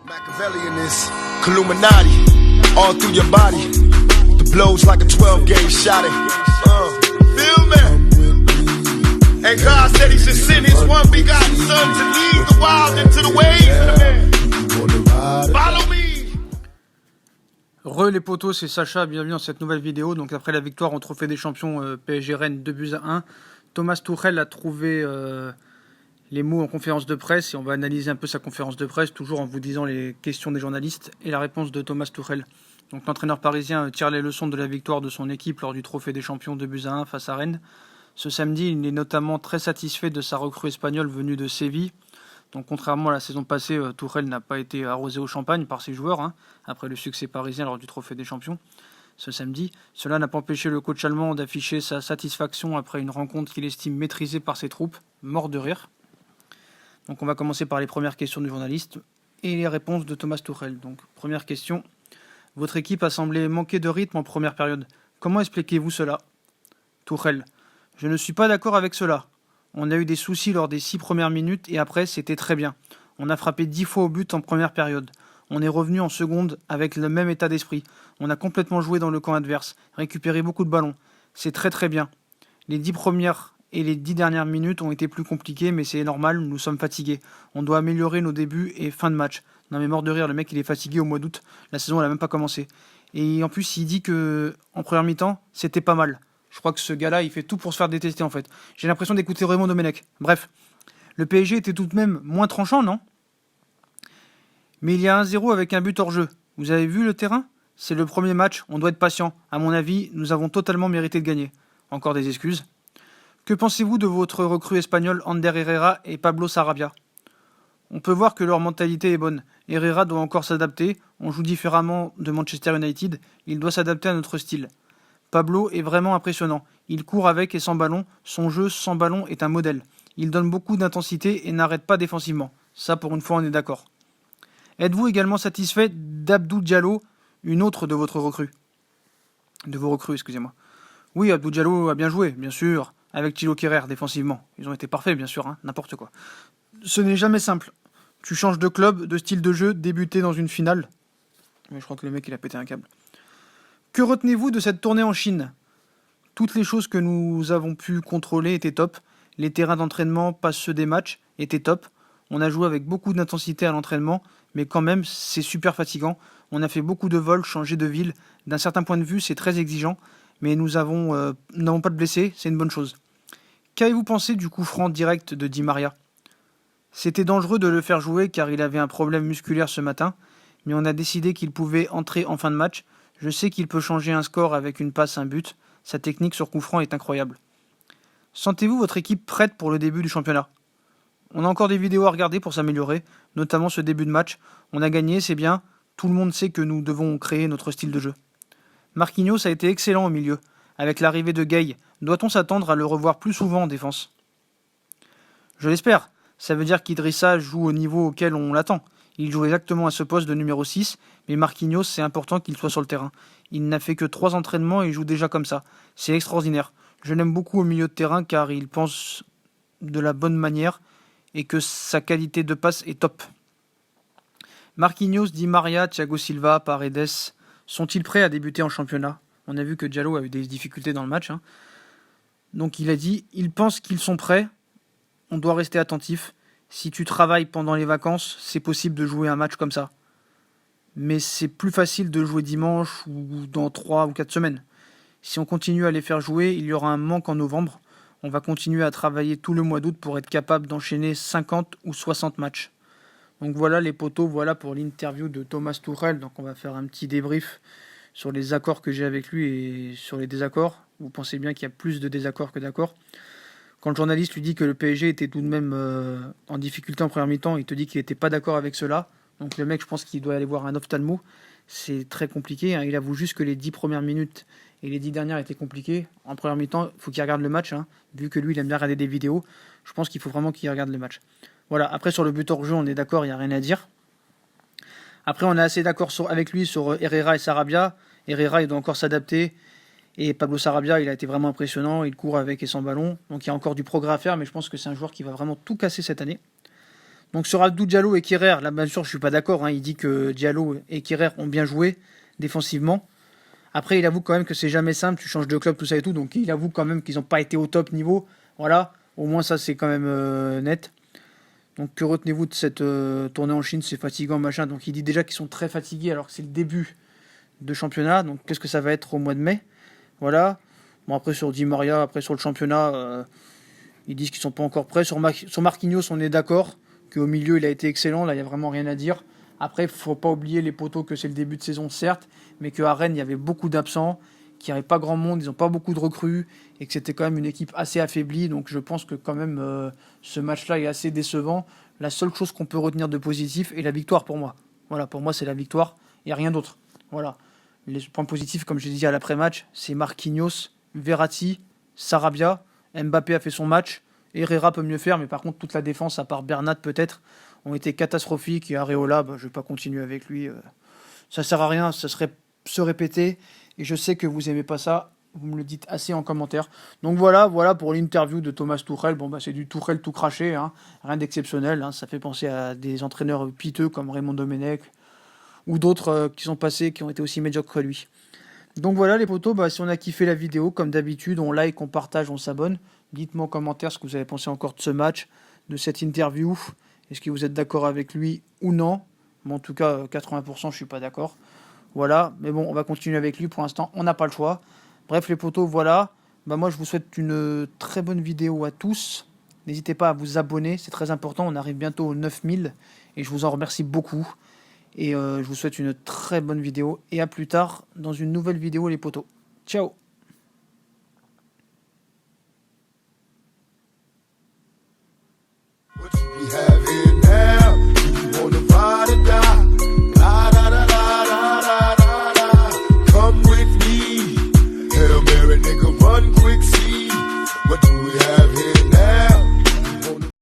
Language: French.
Machiavellianism, Illuminati, all through your body. The blows like a 12-gauge shot. Feel me? And God said He should send His one begotten Son to lead the wild into the ways of the man. Follow me. Re les potos, c'est Sacha, bienvenue dans cette nouvelle vidéo. Donc après la victoire au Trophée des Champions PSG Rennes 2-1, Thomas Tuchel a trouvé les mots en conférence de presse et on va analyser un peu sa conférence de presse, toujours en vous disant les questions des journalistes et la réponse de Thomas Tuchel. Donc l'entraîneur parisien tire les leçons de la victoire de son équipe lors du Trophée des Champions 2-1 face à Rennes. Ce samedi, il est notamment très satisfait de sa recrue espagnole venue de Séville. Donc contrairement à la saison passée, Tuchel n'a pas été arrosé au champagne par ses joueurs, après le succès parisien lors du Trophée des Champions ce samedi. Cela n'a pas empêché le coach allemand d'afficher sa satisfaction après une rencontre qu'il estime maîtrisée par ses troupes, mort de rire. Donc on va commencer par les premières questions du journaliste et les réponses de Thomas Tuchel. Donc première question, votre équipe a semblé manquer de rythme en première période. Comment expliquez-vous cela? Tuchel, je ne suis pas d'accord avec cela. On a eu des soucis lors des 6 premières minutes et après c'était très bien. On a frappé 10 fois au but en première période. On est revenu en seconde avec le même état d'esprit. On a complètement joué dans le camp adverse, récupéré beaucoup de ballons. C'est très très bien. Les 10 premières et les 10 dernières minutes ont été plus compliquées, mais c'est normal, nous sommes fatigués. On doit améliorer nos débuts et fin de match. Non mais mort de rire, le mec il est fatigué au mois d'août. La saison elle a même pas commencé. Et en plus il dit que en première mi-temps c'était pas mal. Je crois que ce gars-là, il fait tout pour se faire détester, en fait. J'ai l'impression d'écouter Raymond Domenech. Bref, le PSG était tout de même moins tranchant, non? Mais il y a 1-0 avec un but hors jeu. Vous avez vu le terrain? C'est le premier match, on doit être patient. À mon avis, nous avons totalement mérité de gagner. Encore des excuses. Que pensez-vous de votre recrue espagnole Ander Herrera et Pablo Sarabia? On peut voir que leur mentalité est bonne. Herrera doit encore s'adapter. On joue différemment de Manchester United. Il doit s'adapter à notre style. Pablo est vraiment impressionnant. Il court avec et sans ballon. Son jeu sans ballon est un modèle. Il donne beaucoup d'intensité et n'arrête pas défensivement. Ça, pour une fois, on est d'accord. Êtes-vous également satisfait d'Abdou Diallo, une autre de vos recrues, excusez-moi. Oui, Abdou Diallo a bien joué, bien sûr, avec Thilo Kehrer défensivement. Ils ont été parfaits, bien sûr, n'importe quoi. Ce n'est jamais simple. Tu changes de club, de style de jeu, débuter dans une finale. Mais je crois que le mec, il a pété un câble. Que retenez-vous de cette tournée en Chine? Toutes les choses que nous avons pu contrôler étaient top. Les terrains d'entraînement, pas ceux des matchs, étaient top. On a joué avec beaucoup d'intensité à l'entraînement, mais quand même, c'est super fatigant. On a fait beaucoup de vols, changé de ville. D'un certain point de vue, c'est très exigeant, mais nous n'avons pas de blessés, c'est une bonne chose. Qu'avez-vous pensé du coup franc direct de Di Maria? C'était dangereux de le faire jouer car il avait un problème musculaire ce matin, mais on a décidé qu'il pouvait entrer en fin de match. Je sais qu'il peut changer un score avec une passe, un but. Sa technique sur coup franc est incroyable. Sentez-vous votre équipe prête pour le début du championnat? On a encore des vidéos à regarder pour s'améliorer, notamment ce début de match. On a gagné, c'est bien. Tout le monde sait que nous devons créer notre style de jeu. Marquinhos a été excellent au milieu. Avec l'arrivée de Gueye, doit-on s'attendre à le revoir plus souvent en défense? Je l'espère. Ça veut dire qu'Idrissa joue au niveau auquel on l'attend. Il joue exactement à ce poste de numéro 6, mais Marquinhos, c'est important qu'il soit sur le terrain. Il n'a fait que 3 entraînements et il joue déjà comme ça. C'est extraordinaire. Je l'aime beaucoup au milieu de terrain car il pense de la bonne manière et que sa qualité de passe est top. Marquinhos, Di Maria, Thiago Silva, Paredes sont-ils prêts à débuter en championnat? On a vu que Diallo a eu des difficultés dans le match. Donc il a dit, ils pensent qu'ils sont prêts. On doit rester attentif. Si tu travailles pendant les vacances, c'est possible de jouer un match comme ça. Mais c'est plus facile de jouer dimanche ou dans 3 ou 4 semaines. Si on continue à les faire jouer, il y aura un manque en novembre. On va continuer à travailler tout le mois d'août pour être capable d'enchaîner 50 ou 60 matchs. Donc voilà les potos, voilà pour l'interview de Thomas Tuchel. Donc on va faire un petit débrief sur les accords que j'ai avec lui et sur les désaccords. Vous pensez bien qu'il y a plus de désaccords que d'accords. Quand le journaliste lui dit que le PSG était tout de même en difficulté en première mi-temps, il te dit qu'il n'était pas d'accord avec cela. Donc le mec, je pense qu'il doit aller voir un ophtalmo. C'est très compliqué. Il avoue juste que les 10 premières minutes et les 10 dernières étaient compliquées. En première mi-temps, il faut qu'il regarde le match. Vu que lui, il aime bien regarder des vidéos, je pense qu'il faut vraiment qu'il regarde le match. Voilà, après sur le but hors jeu, on est d'accord, il n'y a rien à dire. Après, on est assez d'accord avec lui sur Herrera et Sarabia. Herrera, il doit encore s'adapter. Et Pablo Sarabia, il a été vraiment impressionnant. Il court avec et sans ballon. Donc il y a encore du progrès à faire, mais je pense que c'est un joueur qui va vraiment tout casser cette année. Donc sur Abdou Diallo et Kerrer, là bien sûr je suis pas d'accord, hein. Il dit que Diallo et Kerrer ont bien joué défensivement. Après il avoue quand même que c'est jamais simple, tu changes de club, tout ça et tout, donc il avoue quand même qu'ils n'ont pas été au top niveau. Voilà, au moins ça c'est quand même net. Donc que retenez-vous de cette tournée en Chine, c'est fatigant, machin. Donc il dit déjà qu'ils sont très fatigués alors que c'est le début de championnat. Donc qu'est-ce que ça va être au mois de mai? Voilà. Bon après sur Di Maria, après sur le championnat, ils disent qu'ils sont pas encore prêts. Sur Marquinhos, on est d'accord qu'au milieu il a été excellent. Là il y a vraiment rien à dire. Après il faut pas oublier les poteaux que c'est le début de saison certes, mais qu'à Rennes il y avait beaucoup d'absents, qu'il n'y avait pas grand monde, ils n'ont pas beaucoup de recrues et que c'était quand même une équipe assez affaiblie. Donc je pense que quand même ce match-là est assez décevant. La seule chose qu'on peut retenir de positif est la victoire pour moi. Voilà, pour moi c'est la victoire et rien d'autre. Voilà. Les points positifs, comme j'ai dit à l'après-match, c'est Marquinhos, Verratti, Sarabia, Mbappé a fait son match, Herrera peut mieux faire, mais par contre toute la défense, à part Bernat peut-être, ont été catastrophiques. Et Areola, je ne vais pas continuer avec lui. Ça sert à rien, ça serait se répéter. Et je sais que vous aimez pas ça, vous me le dites assez en commentaire. Donc voilà pour l'interview de Thomas Tuchel. Bon c'est du Tuchel tout craché, hein. Rien d'exceptionnel. Hein. Ça fait penser à des entraîneurs piteux comme Raymond Domenech ou d'autres qui sont passés, qui ont été aussi médiocres que lui. Donc voilà les potos, si on a kiffé la vidéo, comme d'habitude, on like, on partage, on s'abonne. Dites-moi en commentaire ce que vous avez pensé encore de ce match, de cette interview. Est-ce que vous êtes d'accord avec lui ou non? En tout cas, 80% je suis pas d'accord. Voilà, mais bon, on va continuer avec lui pour l'instant, on n'a pas le choix. Bref les potos, voilà. Moi je vous souhaite une très bonne vidéo à tous. N'hésitez pas à vous abonner, c'est très important, on arrive bientôt aux 9000 et je vous en remercie beaucoup. Et je vous souhaite une très bonne vidéo et à plus tard dans une nouvelle vidéo les potos. Ciao!